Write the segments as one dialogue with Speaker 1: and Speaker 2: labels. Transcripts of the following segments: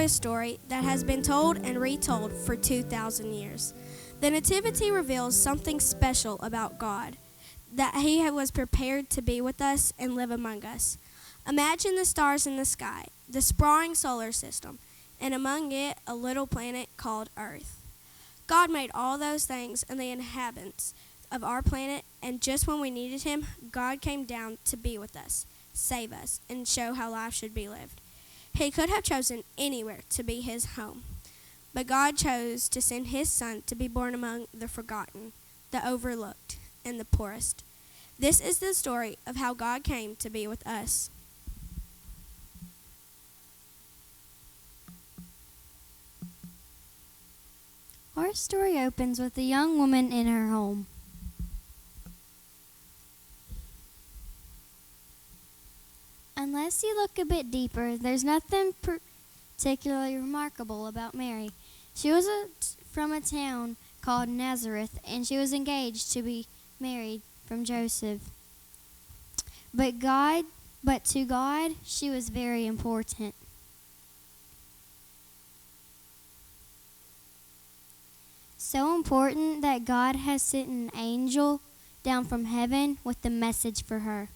Speaker 1: a story that has been told and retold for 2,000 years. The Nativity reveals something special about God, that He was prepared to be with us and live among us. Imagine the stars in the sky, the sprawling solar system, and among it a little planet called Earth. God made all those things and the inhabitants of our planet, and just when we needed Him, God came down to be with us, save us, and show how life should be lived. He could have chosen anywhere to be His home, but God chose to send His Son to be born among the forgotten, the overlooked, and the poorest. This is the story of how God came to be with us.
Speaker 2: Our story opens with a young woman in her home. Unless you look a bit deeper, there's nothing particularly remarkable about Mary. She was from a town called Nazareth, and she was engaged to be married from Joseph. But to God, she was very important. So important that God has sent an angel down from heaven with a message for her.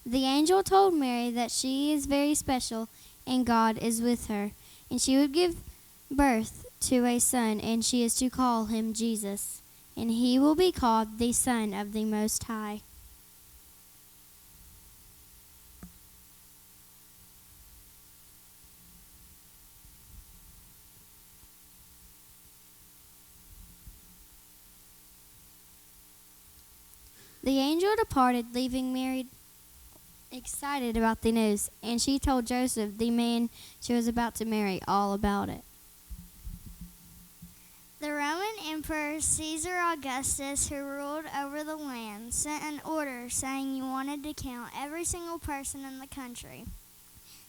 Speaker 2: The angel told Mary that she is very special and God is with her, and she would give birth to a son, and she is to call him Jesus, and he will be called the Son of the Most High. The angel departed, leaving Mary excited about the news, and she told Joseph, the man she was about to marry, all about it.
Speaker 3: The Roman Emperor Caesar Augustus, who ruled over the land, sent an order saying he wanted to count every single person in the country.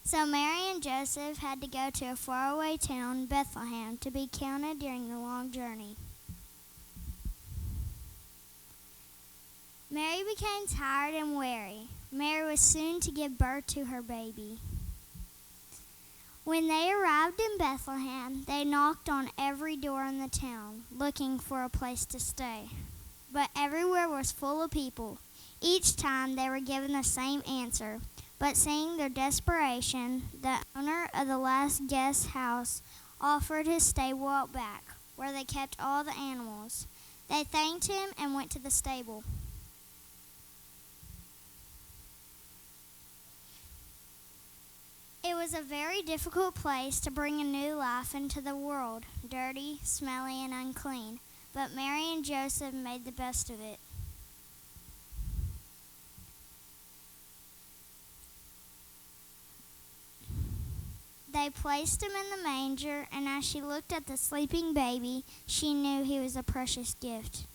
Speaker 3: So Mary and Joseph had to go to a faraway town, Bethlehem, to be counted during the long journey. Mary became tired and weary. Mary was soon to give birth to her baby. When they arrived in Bethlehem, they knocked on every door in the town, looking for a place to stay. But everywhere was full of people. Each time they were given the same answer. But seeing their desperation, the owner of the last guest's house offered his stable out back, where they kept all the animals. They thanked him and went to the stable. It was a very difficult place to bring a new life into the world, dirty, smelly, and unclean, but Mary and Joseph made the best of it. They placed him in the manger, and as she looked at the sleeping baby, she knew he was a precious gift.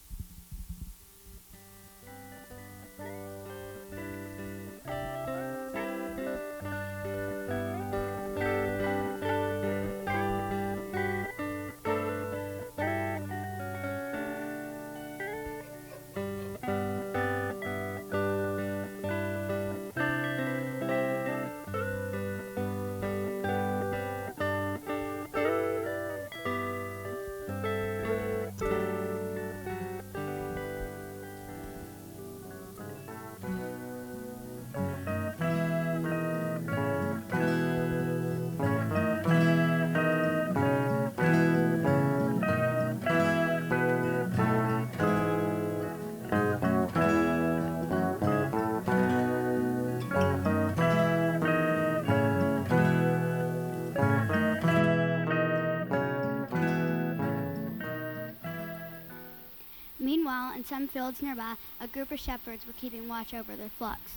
Speaker 4: Meanwhile, in some fields nearby, a group of shepherds were keeping watch over their flocks.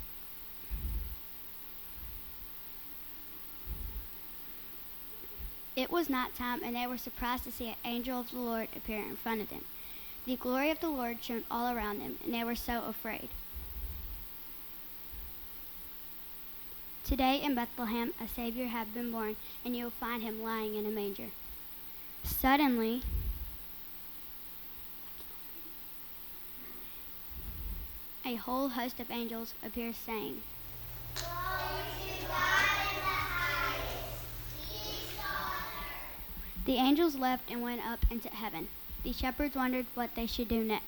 Speaker 4: It was night time, and they were surprised to see an angel of the Lord appear in front of them. The glory of the Lord shone all around them, and they were so afraid. Today in Bethlehem, a Savior has been born, and you will find him lying in a manger. Suddenly, a whole host of angels appeared, saying,
Speaker 5: "Glory to God in the highest,
Speaker 4: The angels left and went up into heaven. The shepherds wondered what they should do next.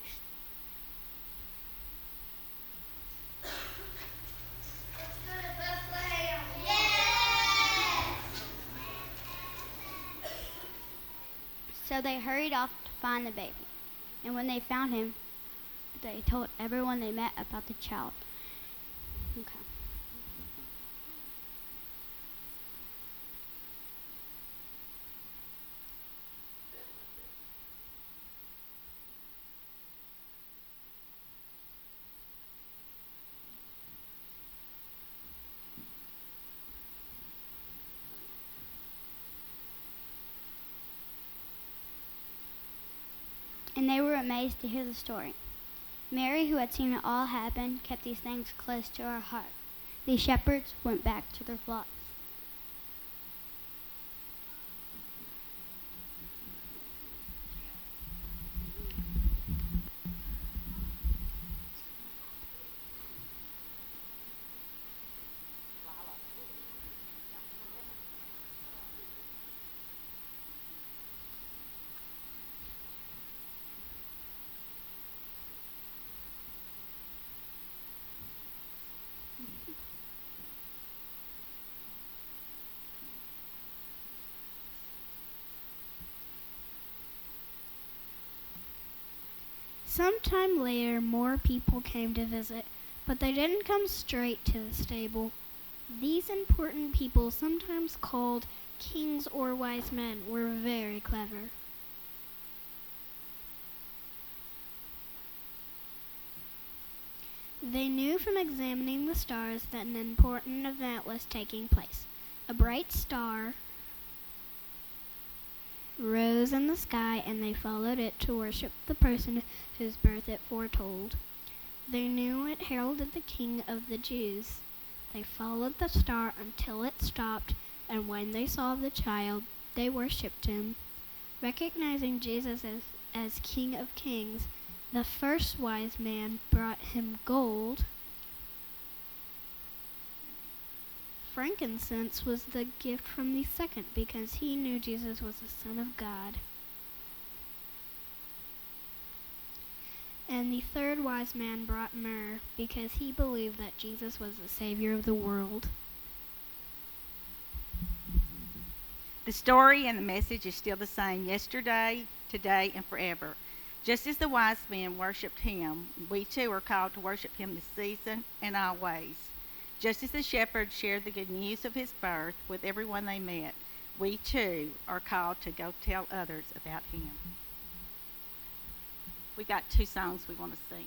Speaker 4: So they hurried off to find the baby. And when they found him, they told everyone they met about the child. Okay. And they were amazed to hear the story. Mary, who had seen it all happen, kept these things close to her heart. The shepherds went back to their flocks.
Speaker 5: Sometime later, more people came to visit, but they didn't come straight to the stable. These important people, sometimes called kings or wise men, were very clever. They knew from examining the stars that an important event was taking place. A bright star rose in the sky, and they followed it to worship the person whose birth it foretold. They knew it heralded the King of the Jews. They followed the star until it stopped, and when they saw the child, they worshipped him. Recognizing Jesus as King of Kings, the first wise man brought him gold. Frankincense was the gift from the second because he knew Jesus was the Son of God. And the third wise man brought myrrh because he believed that Jesus was the Savior of the world.
Speaker 6: The story and the message is still the same yesterday, today, and forever. Just as the wise men worshipped him, we too are called to worship him this season and always. Just as the shepherds shared the good news of his birth with everyone they met, we too are called to go tell others about him. We got 2 songs we want to sing.